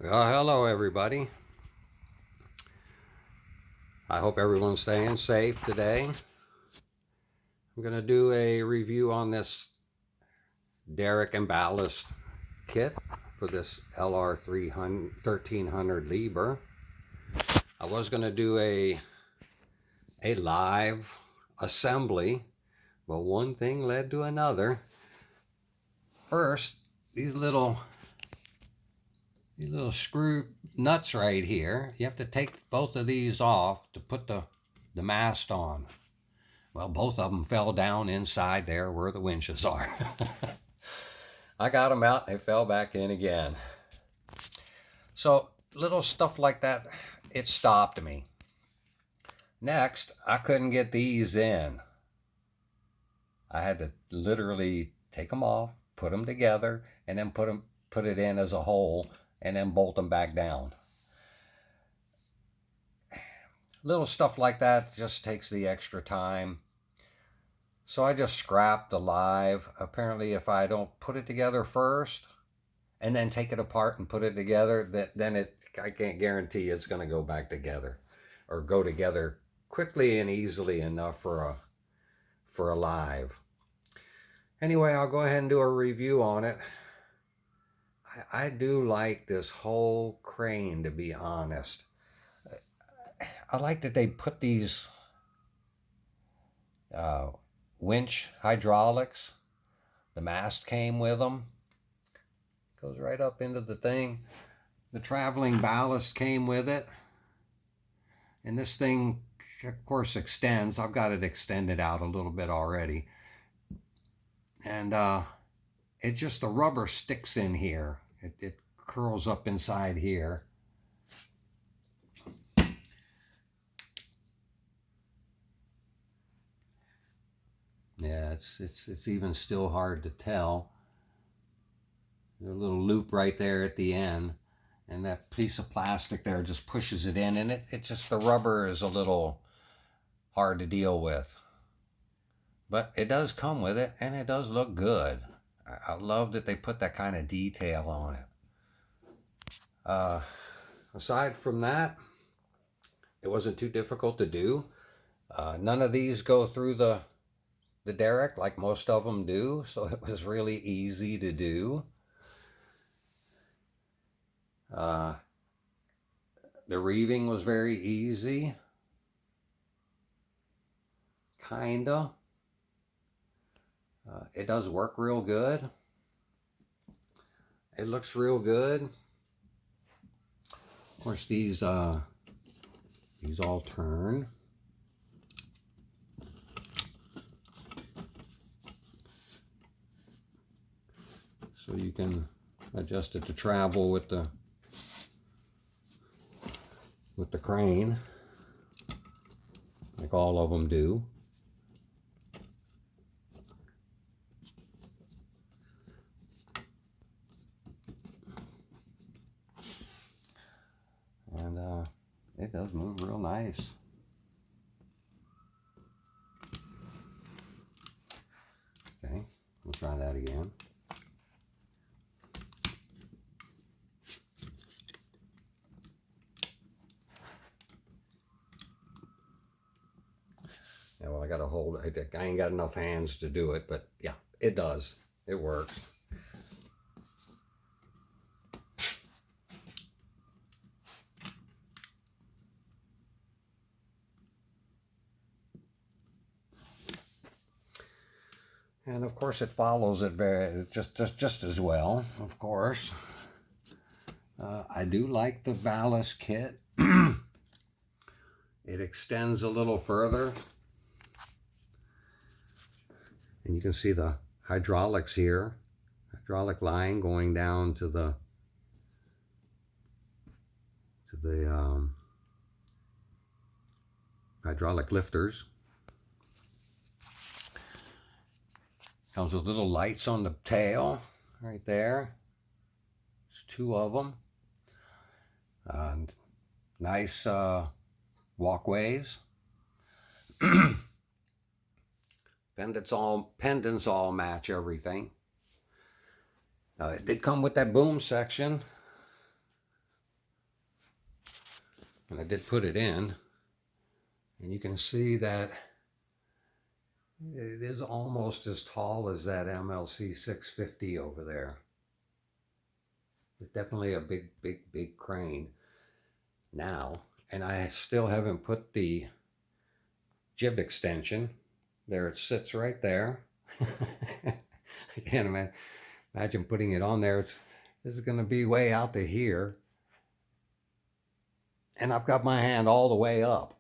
Hello everybody. I hope everyone's staying safe today. I'm going to do a review on this derrick and ballast kit for this LR1300 Liebherr. I was going to do a live assembly, but one thing led to another. First, these little screw nuts right here, you have to take both of these off to put the mast on. Well, both of them fell down inside there where the winches are. I got them out, they fell back in again. So little stuff like that, it stopped me. Next, I couldn't get these in. I had to literally take them off, put them together, and then put it in as a whole, and then bolt them back down. Little stuff like that just takes the extra time. So I just scrapped the live. Apparently if I don't put it together first and then take it apart and put it together, then I can't guarantee it's going to go back together or go together quickly and easily enough for a live. Anyway, I'll go ahead and do a review on it. I do like this whole crane, to be honest. I like that they put these winch hydraulics. The mast came with them. Goes right up into the thing. The traveling ballast came with it. And this thing, of course, extends. I've got it extended out a little bit already. And it just, the rubber sticks in here. It curls up inside here. Yeah, it's even still hard to tell. There's a little loop right there at the end, and that piece of plastic there just pushes it in, and it just, the rubber is a little hard to deal with. But it does come with it, and it does look good. I love that they put that kind of detail on it. Aside from that, it wasn't too difficult to do. None of these go through the derrick like most of them do, so it was really easy to do. The reeving was very easy. Kinda. It does work real good. It looks real good. Of course, these all turn. So you can adjust it to travel with the crane, like all of them do. And it does move real nice. Okay, we'll try that again. Yeah, well, I got to hold it. I ain't got enough hands to do it, but yeah, it does. It works. And of course, it follows it just as well. Of course, I do like the ballast kit. It extends a little further, and you can see the hydraulics here. Hydraulic line going down to the hydraulic lifters. Comes with little lights on the tail right there. There's two of them. Nice walkways. Pendants all match everything. It did come with that boom section. And I did put it in, and you can see that it is almost as tall as that MLC 650 over there. It's definitely a big crane now. And I still haven't put the jib extension. There it sits right there. I can't imagine putting it on there. This is going to be way out to here. And I've got my hand all the way up.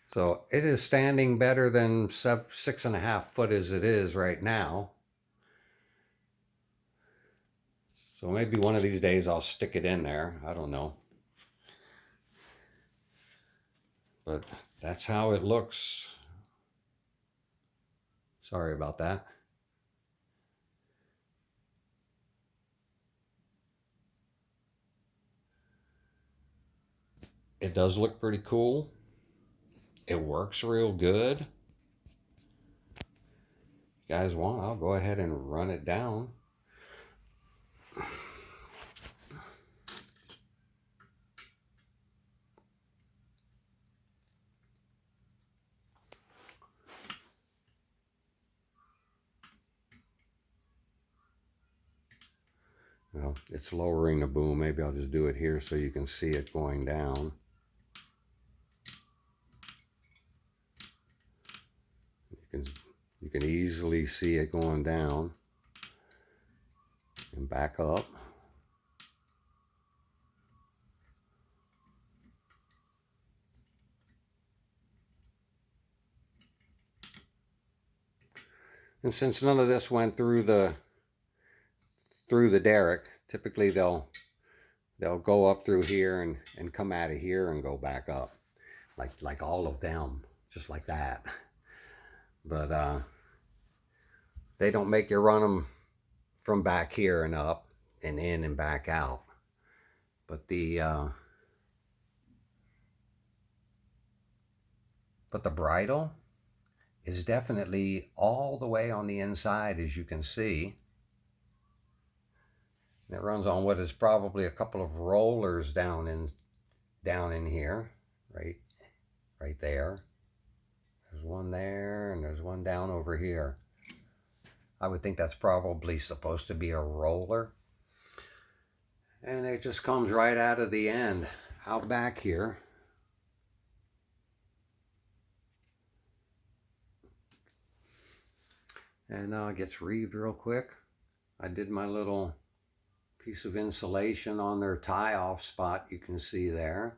So it is standing better than 6.5 foot as it is right now. So maybe one of these days I'll stick it in there. I don't know. But that's how it looks. Sorry about that. It does look pretty cool. It works real good. If you guys want, I'll go ahead and run it down. Well, it's lowering the boom. Maybe I'll just do it here so you can see it going down. You can easily see it going down and back up. And since none of this went through the derrick, typically they'll go up through here and come out of here and go back up, like all of them, just like that. But they don't make you run them from back here and up and in and back out. But the bridle is definitely all the way on the inside, as you can see. And it runs on what is probably a couple of rollers down in here, right there. There's one there, and there's one down over here. I would think that's probably supposed to be a roller. And it just comes right out of the end, out back here. And it gets reeved real quick. I did my little piece of insulation on their tie-off spot, you can see there.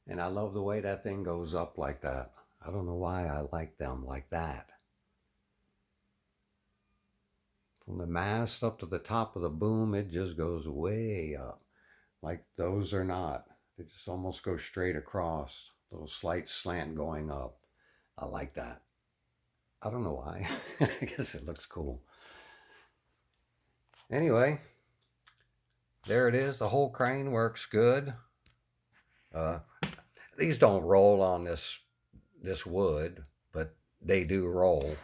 And I love the way that thing goes up like that. I don't know why I like them like that. From the mast up to the top of the boom, it just goes way up. Like those are not. They just almost go straight across. Little slight slant going up. I like that. I don't know why. I guess it looks cool. Anyway, there it is. The whole crane works good. These don't roll on this wood, but they do roll.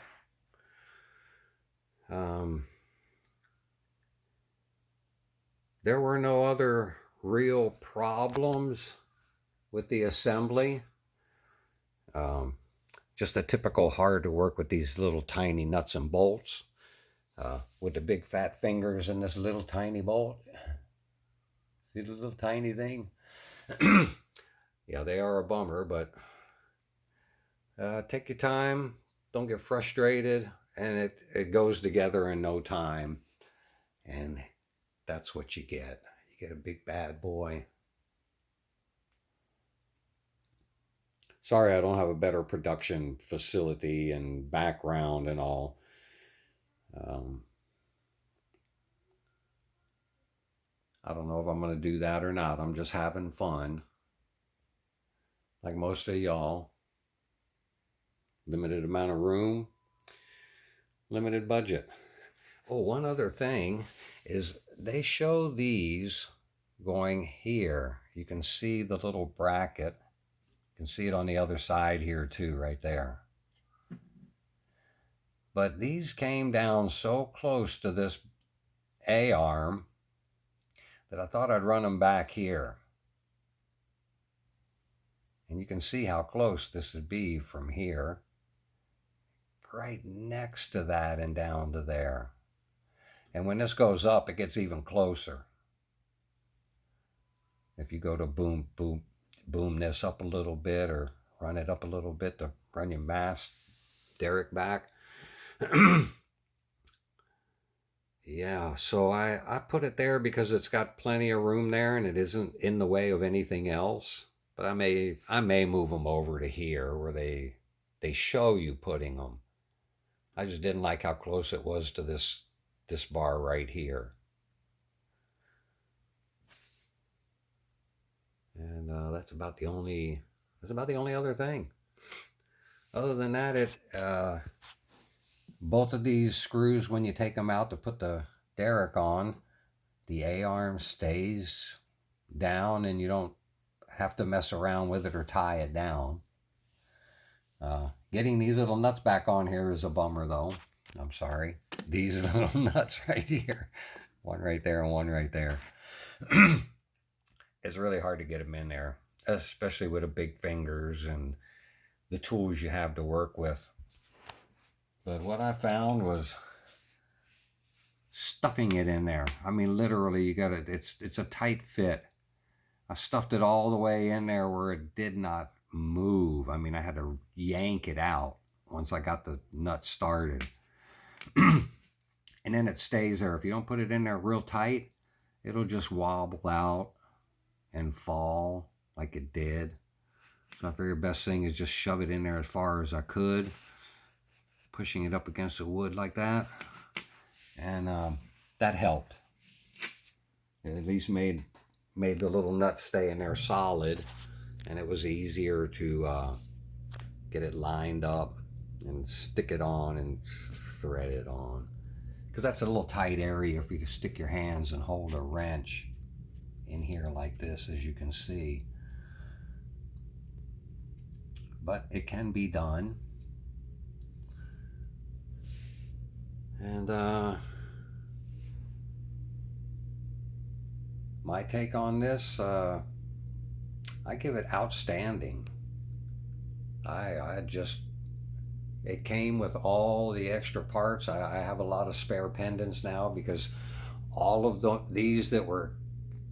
There were no other real problems with the assembly. Just a typical hard to work with these little tiny nuts and bolts. With the big fat fingers in this little tiny bolt. See the little tiny thing? Yeah, they are a bummer, but take your time. Don't get frustrated. And it goes together in no time. And that's what you get. You get a big bad boy. Sorry I don't have a better production facility and background and all. I don't know if I'm going to do that or not. I'm just having fun. Like most of y'all. Limited amount of room. Limited budget. Oh, one other thing is they show these going here. You can see the little bracket. You can see it on the other side here too, right there. But these came down so close to this A-arm that I thought I'd run them back here. And you can see how close this would be from here. Right next to that and down to there. And when this goes up, it gets even closer. If you go to boom this up a little bit, or run it up a little bit to run your mast derrick back. Yeah, so I put it there because it's got plenty of room there and it isn't in the way of anything else. But I may move them over to here where they show you putting them. I just didn't like how close it was to this bar right here. And that's about the only other thing. Other than that, both of these screws, when you take them out to put the derrick on, the A-arm stays down and you don't have to mess around with it or tie it down. Getting these little nuts back on here is a bummer though. I'm sorry. These little nuts right here. One right there and one right there. It's really hard to get them in there, especially with the big fingers and the tools you have to work with. But what I found was stuffing it in there. I mean, literally, you got it. It's a tight fit. I stuffed it all the way in there where it did not move. I mean, I had to yank it out once I got the nut started. And then it stays there. If you don't put it in there real tight, it'll just wobble out and fall like it did. So I figured the best thing is just shove it in there as far as I could, pushing it up against the wood like that. And that helped. It at least made the little nuts stay in there solid, and it was easier to get it lined up and stick it on and thread it on, because that's a little tight area for you to stick your hands and hold a wrench in here like this, as you can see. But it can be done. And my take on this, I give it outstanding. It came with all the extra parts. I have a lot of spare pendants now because all of these that were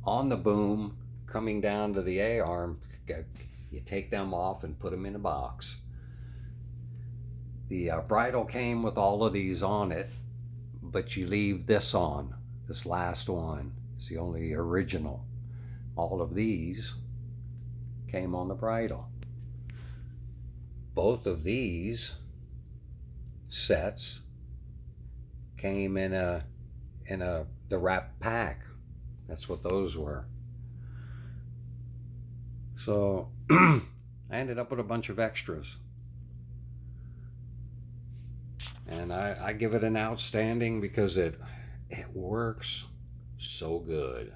on the boom coming down to the A-arm, you take them off and put them in a box. The bridle came with all of these on it, but you leave this on. This last one is the only original. All of these came on the bridle. Both of these sets came in the wrap pack. That's what those were. So I ended up with a bunch of extras. And I give it an outstanding because it works so good.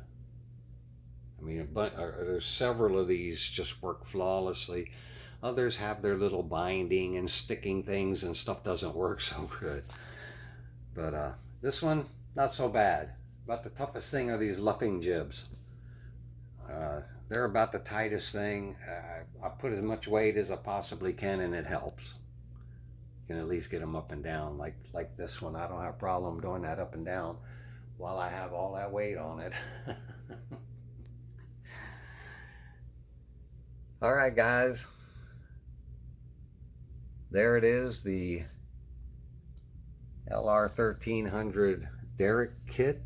I mean, there's several of these just work flawlessly. Others have their little binding and sticking things and stuff doesn't work so good. But this one, not so bad. About the toughest thing are these luffing jibs. They're about the tightest thing. I put as much weight as I possibly can and it helps. You can at least get them up and down. Like this one, I don't have a problem doing that up and down while I have all that weight on it. All right, guys. There it is, the LR1300 derrick kit,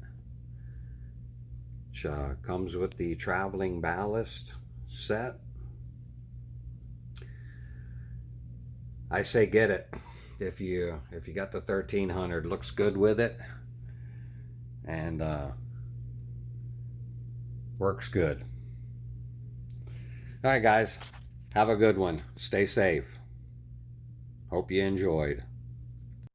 which comes with the traveling ballast set. I say get it if you got the 1300. Looks good with it and works good. All right, guys, have a good one. Stay safe. Hope you enjoyed.